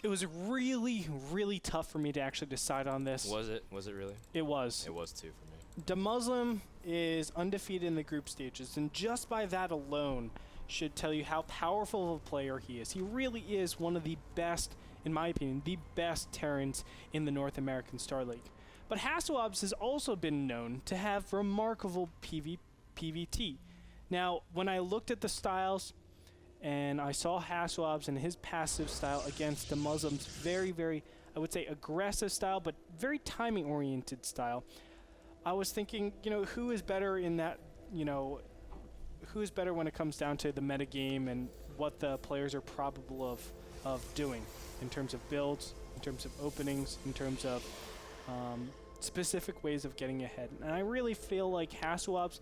It was really, really tough for me to actually decide on this. Was it? Was it really? It was. It was too for me. DeMusliM is undefeated in the group stages, and just by that alone should tell you how powerful of a player he is. He really is one of the best, in my opinion, the best Terrans in the North American Star League. But Hasuobs has also been known to have remarkable PvT. Now, when I looked at the styles and I saw Hasuobs and his passive style against DeMusliM's very, very, I would say, aggressive style, but very timing-oriented style, I was thinking, you know, who is better in that, you know, who is better when it comes down to the metagame and what the players are probable of doing in terms of builds, in terms of openings, in terms of specific ways of getting ahead. And I really feel like Hasuobs,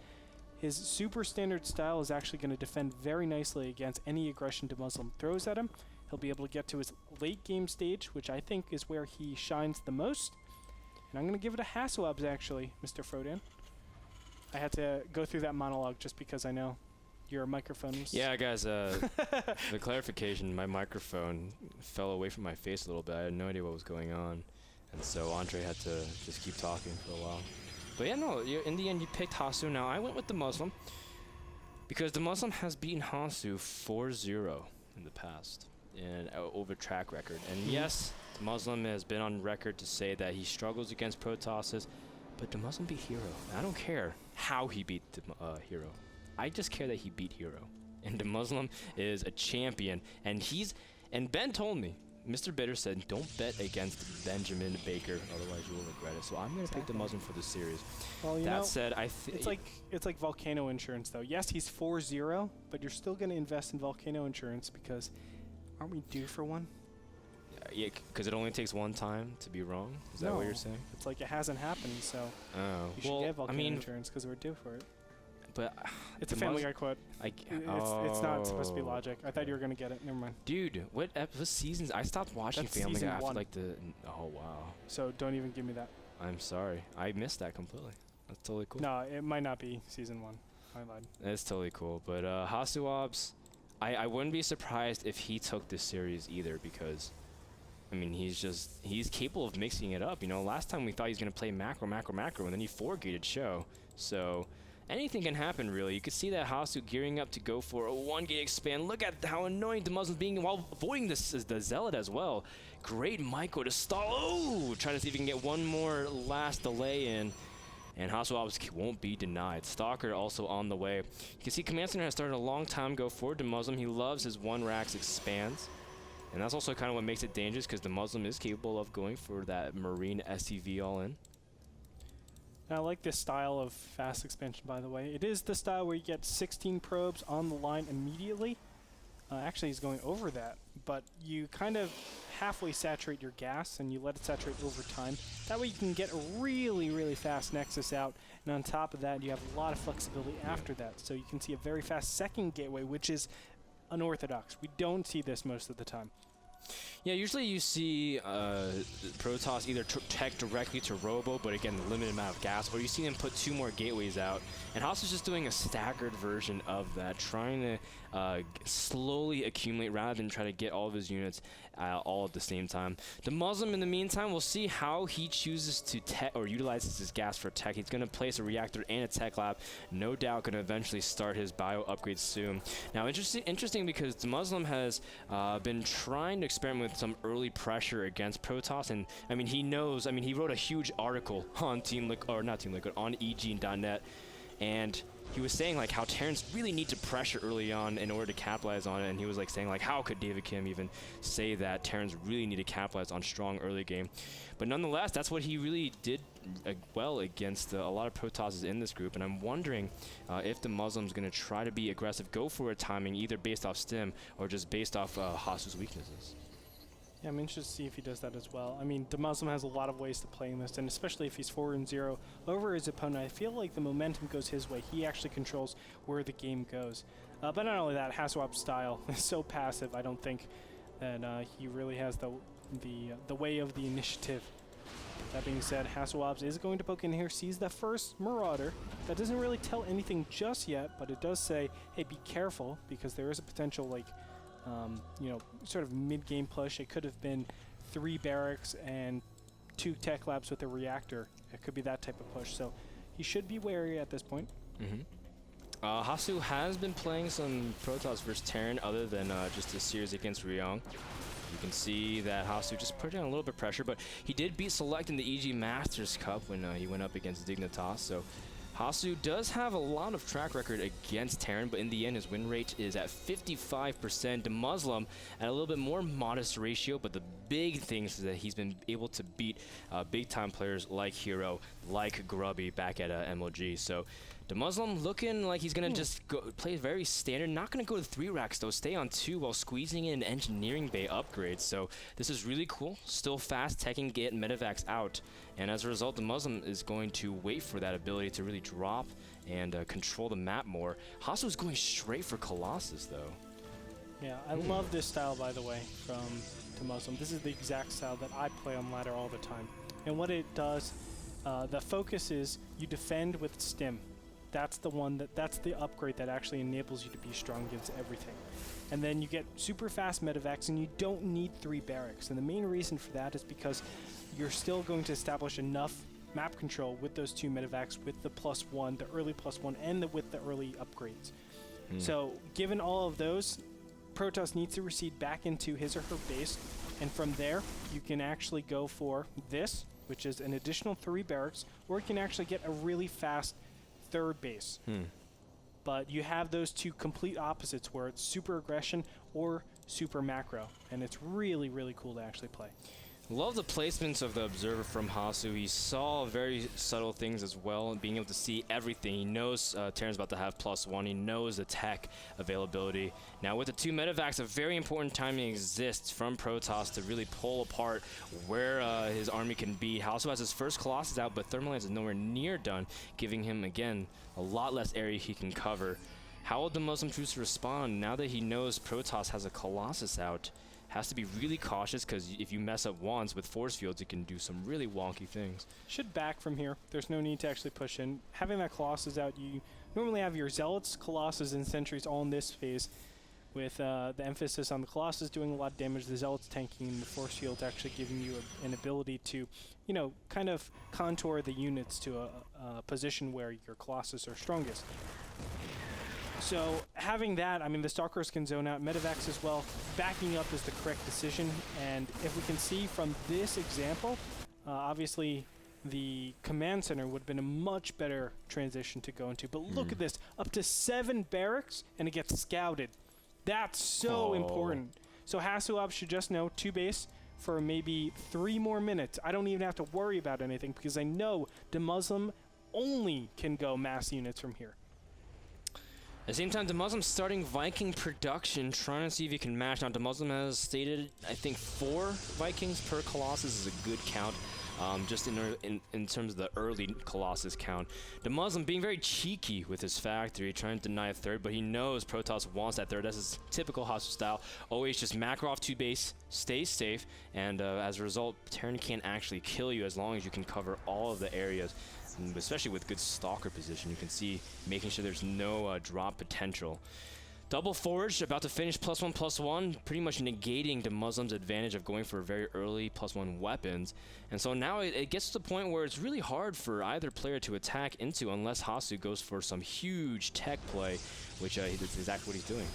his super standard style is actually going to defend very nicely against any aggression DeMusliM throws at him. He'll be able to get to his late game stage, which I think is where he shines the most. And I'm going to give it a Hasuobs, actually, Mr. Frodan. I had to go through that monologue just because I know your microphone was... Yeah, guys, the clarification, my microphone fell away from my face a little bit. I had no idea what was going on. And so Andre had to just keep talking for a while. But yeah, no, in the end, you picked Hasu. Now, I went with DeMusliM because DeMusliM has beaten Hasu 4-0 in the past and over track record. And yes, DeMusliM has been on record to say that he struggles against Protosses, but DeMusliM beat Hero. I don't care how he beat Hero. I just care that he beat Hero. And DeMusliM is a champion, and Ben told me, Mr. Bitter said, don't bet against Benjamin Baker, otherwise you will regret it. So I'm going to pick DeMusliM for this series. Well, that said, it's like volcano insurance, though. Yes, he's 4-0, but you're still going to invest in volcano insurance because aren't we due for one? Yeah, because it only takes one time to be wrong. Is that what you're saying? It's like it hasn't happened, so you should get volcano insurance because we're due for it. But it's a Family Guy quote. It's not supposed to be logic. I thought you were going to get it. Never mind. Dude, what seasons? I stopped watching Family Guy after like the... Oh, wow. So don't even give me that. I'm sorry. I missed that completely. That's totally cool. No, it might not be season 1. I lied. It's totally cool. But Hasuobs, I wouldn't be surprised if he took this series either because... I mean, he's capable of mixing it up. You know, last time we thought he was going to play macro, and then he 4-gated show. So... anything can happen, really. You could see that Hasu gearing up to go for a 1-gate expand. Look at how annoying DeMusliM's being while avoiding the Zealot as well. Great Myco to stall. Oh! Trying to see if he can get one more last delay in. And Hasuobs won't be denied. Stalker also on the way. You can see Command Center has started a long time ago for DeMusliM. He loves his 1-Rax expands. And that's also kind of what makes it dangerous because DeMusliM is capable of going for that Marine SCV all-in. I like this style of fast expansion, by the way. It is the style where you get 16 probes on the line immediately. Actually, he's going over that, but you kind of halfway saturate your gas, and you let it saturate over time. That way you can get a really, really fast Nexus out, and on top of that, you have a lot of flexibility after that. So you can see a very fast second gateway, which is unorthodox. We don't see this most of the time. Yeah, usually you see Protoss either tech directly to Robo, but again, the limited amount of gas, or you see them put 2 more gateways out. And Hasu's just doing a staggered version of that, trying to slowly accumulate rather than try to get all of his units all at the same time. DeMusliM, in the meantime, we'll see how he chooses to tech or utilizes his gas for tech. He's going to place a reactor and a tech lab. No doubt going to eventually start his bio upgrade soon. Now, interesting because DeMusliM has been trying to experiment with some early pressure against Protoss, and I mean he knows. I mean he wrote a huge article on on EG.net, and he was saying like how Terrans really need to pressure early on in order to capitalize on it, and he was like saying like how could David Kim even say that Terrans really need to capitalize on strong early game, but nonetheless that's what he really did well against a lot of Protosses in this group, and I'm wondering if DeMusliM's going to try to be aggressive, go for a timing either based off stim or just based off Hasu's weaknesses. Yeah, I'm interested to see if he does that as well. I mean, DeMusliM has a lot of ways to play in this, and especially if he's 4-0 over his opponent, I feel like the momentum goes his way. He actually controls where the game goes. But not only that, Hasuob's style is so passive, I don't think that he really has the way of the initiative. That being said, Hasuobs is going to poke in here, sees the first Marauder. That doesn't really tell anything just yet, but it does say, hey, be careful, because there is a potential, like, you know, sort of mid-game push. It could have been 3 barracks and 2 tech labs with a reactor. It could be that type of push. So he should be wary at this point. Hasu has been playing some Protoss versus Terran other than just a series against Ryong. You can see that Hasu just put down a little bit of pressure, but he did beat Select in the EG Masters Cup when he went up against Dignitas. So Hasu does have a lot of track record against Terran, but in the end his win rate is at 55%. DeMusliM at a little bit more modest ratio, but the big thing is that he's been able to beat big-time players like Hero, like Grubby back at MLG. So DeMusliM looking like he's going to just play very standard. Not going to go to 3 racks, though. Stay on 2 while squeezing in engineering bay upgrades. So this is really cool. Still fast teching, get medevacs out. And as a result, DeMusliM is going to wait for that ability to really drop and control the map more. Hasu is going straight for Colossus, though. Yeah, I love this style, by the way, from DeMusliM. This is the exact style that I play on ladder all the time. And what it does, the focus is you defend with stim. That's the one that's the upgrade that actually enables you to be strong against everything. And then you get super fast medevacs, and you don't need 3 barracks. And the main reason for that is because you're still going to establish enough map control with those 2 medevacs, with the +1, the early +1, and with the early upgrades. So given all of those, Protoss needs to recede back into his or her base, and from there you can actually go for this, which is an additional 3 barracks, or you can actually get a really fast 3rd base. But you have those 2 complete opposites where it's super aggression or super macro, and it's really, really cool to actually play. Love the placements of the observer from Hasu. He saw very subtle things as well, and being able to see everything. He knows Terran's about to have +1. He knows the tech availability. Now with the 2 medevacs, a very important timing exists from Protoss to really pull apart where his army can be. Hasu has his first Colossus out, but Thermalance is nowhere near done, giving him, again, a lot less area he can cover. How will DeMusliM choose to respond now that he knows Protoss has a Colossus out? Has to be really cautious, because if you mess up once with force fields, it can do some really wonky things. Should back from here. There's no need to actually push in. Having that Colossus out, you normally have your Zealots, Colossus, and Sentries all in this phase, with the emphasis on the Colossus doing a lot of damage, the Zealots tanking, and the force fields actually giving you an ability to, you know, kind of contour the units to a position where your Colossus are strongest. So having that, I mean, the Stalkers can zone out, medevacs as well. Backing up is the correct decision, and if we can see from this example, obviously the command center would have been a much better transition to go into. But look at this, up to 7 barracks, and it gets scouted. That's so important. So Hasuobs should just know 2 base for maybe 3 more minutes. I don't even have to worry about anything, because I know DeMusliM only can go mass units from here. At the same time, DeMusliM's starting Viking production, trying to see if he can match. Now, DeMusliM has stated, I think, 4 Vikings per Colossus is a good count, just in terms of the early Colossus count. DeMusliM being very cheeky with his factory, trying to deny a 3rd, but he knows Protoss wants that 3rd. That's his typical Hasu style. Always just macro off 2 base, stay safe, and as a result, Terran can't actually kill you as long as you can cover all of the areas. Especially with good stalker position, you can see making sure there's no drop potential. Double Forge about to finish +1/+1, pretty much negating DeMusliM's advantage of going for very early +1 weapons. And so now it gets to the point where it's really hard for either player to attack into unless Hasu goes for some huge tech play, which is exactly what he's doing.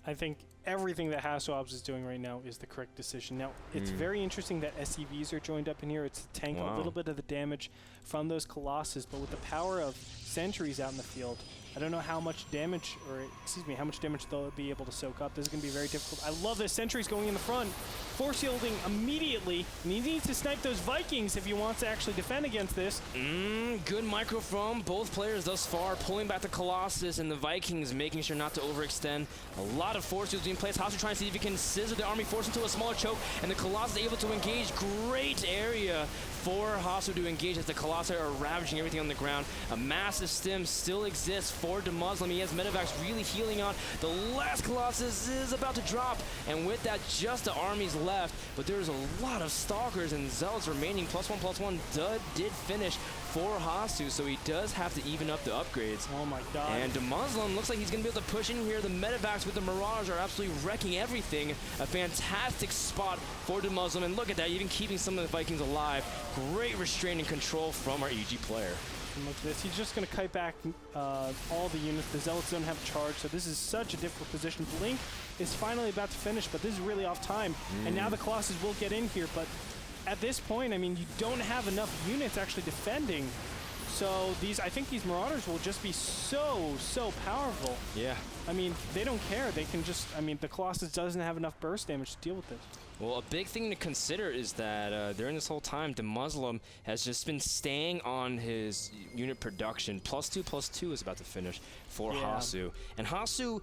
I think everything that Hasuobs is doing right now is the correct decision. Now, it's very interesting that SCVs are joined up in here. It's to tank a little bit of the damage from those Colossus, but with the power of Sentries out in the field, I don't know how much damage, or excuse me, how much damage they'll be able to soak up. This is going to be very difficult. I love this. Sentries going in the front, force shielding immediately, and he needs to snipe those Vikings if he wants to actually defend against this. Good micro from both players thus far, pulling back the Colossus and the Vikings, making sure not to overextend. A lot of force shields being placed. Hasu trying to see if he can scissor the army force into a smaller choke, and the Colossus able to engage. Great area for Hasu to engage as the Colossi are ravaging everything on the ground. A massive stim still exists for DeMusliM. He has Medivacs really healing on. The last Colossus is about to drop, and with that, just the armies left. But there's a lot of Stalkers and Zealots remaining. +1/+1 did finish for Hasu, so he does have to even up the upgrades. Oh my god. And DeMusliM looks like he's going to be able to push in here. The Medivacs with the Marauders are absolutely wrecking everything. A fantastic spot for DeMusliM, and look at that, even keeping some of the Vikings alive. Great restraint and control from our EG player. And look at this, he's just going to kite back all the units. The Zealots don't have charge, so this is such a difficult position. Blink is finally about to finish, but this is really off time. And now the Colossus will get in here, but at this point, I mean, you don't have enough units actually defending. So I think these Marauders will just be so powerful. Yeah. I mean, they don't care. They can just, I mean, the Colossus doesn't have enough burst damage to deal with this. Well, a big thing to consider is that during this whole time, DeMusliM has just been staying on his unit production. +2/+2 is about to finish for Hasu. And Hasu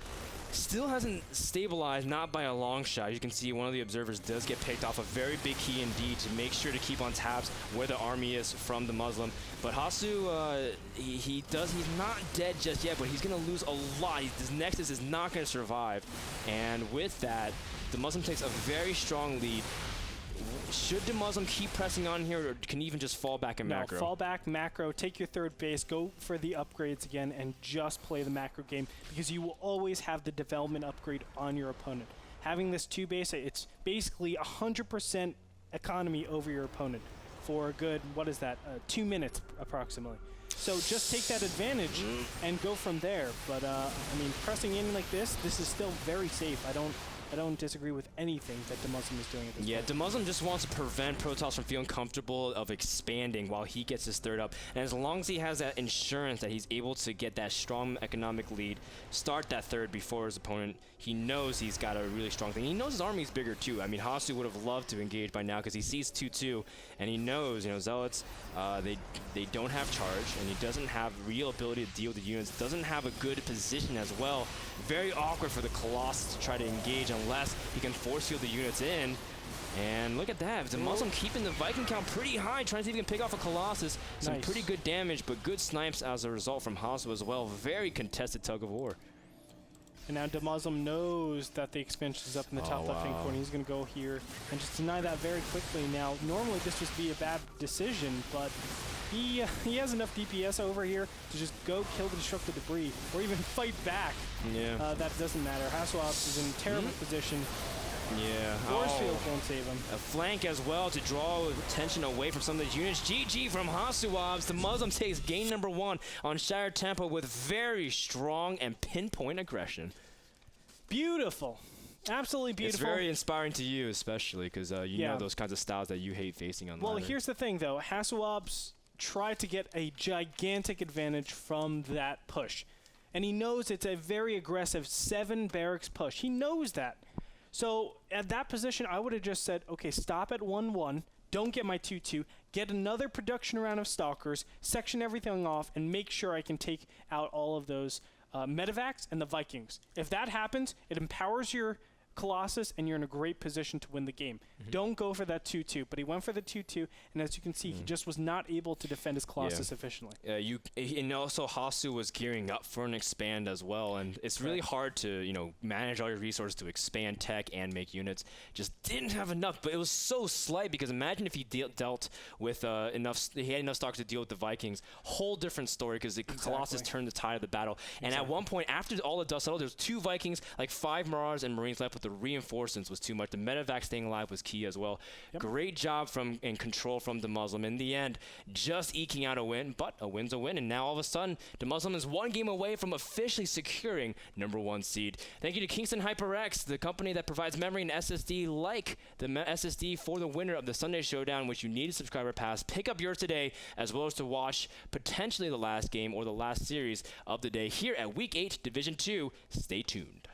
still hasn't stabilized, not by a long shot. You can see one of the observers does get picked off. A very big key indeed to make sure to keep on tabs where the army is from DeMusliM. But Hasu, he's not dead just yet, but he's going to lose a lot. This Nexus is not going to survive. And with that, DeMusliM takes a very strong lead. Should DeMusliM keep pressing on here, or can he even just fall back in macro? Fall back, macro, take your third base, go for the upgrades again, and just play the macro game, because you will always have the development upgrade on your opponent. Having this 2 base, it's basically 100% economy over your opponent for a good, 2 minutes approximately. So just take that advantage and go from there. But I mean, pressing in like this is still very safe. I don't disagree with anything that DeMusliM is doing at this point. DeMusliM just wants to prevent Protoss from feeling comfortable of expanding while he gets his third up. And as long as he has that insurance that he's able to get that strong economic lead, start that third before his opponent, he knows he's got a really strong thing. He knows his army is bigger too. I mean, Hasu would have loved to engage by now because he sees 2-2, and he knows, Zealots, they don't have charge, and he doesn't have real ability to deal with the units, doesn't have a good position as well. Very awkward for the Colossus to try to engage unless he can force field the units in. And look at that, DeMusliM keeping the Viking count pretty high, trying to see if he can pick off a Colossus. Some pretty good damage, but good snipes as a result from Hasu as well. Very contested tug of war. And now DeMusliM knows that the expansion is up in the top left-hand corner. He's going to go here and just deny that very quickly. Now, normally this would be a bad decision, but he has enough DPS over here to just go kill the destructive debris or even fight back. Yeah. That doesn't matter. Hasuobs is in a terrible position. Yeah. Force field won't save him. A flank as well to draw attention away from some of the units. GG from Hasuobs. DeMusliM takes game number 1 on Shire Temple with very strong and pinpoint aggression. Beautiful. Absolutely beautiful. It's very inspiring to you, especially because you know those kinds of styles that you hate facing on. Well, here's the thing, though. Hasuobs tried to get a gigantic advantage from that push. And he knows it's a very aggressive 7 barracks push. He knows that. So at that position, I would have just said, okay, stop at 1-1, don't get my 2-2, get another production round of Stalkers, section everything off, and make sure I can take out all of those Medivacs and the Vikings. If that happens, it empowers your Colossus, and you're in a great position to win the game. Don't go for that 2-2, but he went for the 2-2, and as you can see, he just was not able to defend his Colossus efficiently. And also Hasu was gearing up for an expand as well, and it's really hard to manage all your resources to expand tech and make units. Just didn't have enough, but it was so slight because imagine if he dealt with enough. He had enough stocks to deal with the Vikings. Whole different story because the Colossus turned the tide of the battle. And at one point, after all the dust settled, there was 2 Vikings, like 5 Marauders and Marines left with the reinforcements was too much. The medevac staying alive was key as well. Great job and control from DeMusliM. In the end, just eking out a win, but a win's a win. And now all of a sudden, DeMusliM is 1 game away from officially securing #1 seed. Thank you to Kingston HyperX, the company that provides memory and SSD like the SSD for the winner of the Sunday Showdown, which you need a subscriber pass. Pick up yours today, as well as to watch potentially the last game or the last series of the day here at Week 8, Division 2. Stay tuned.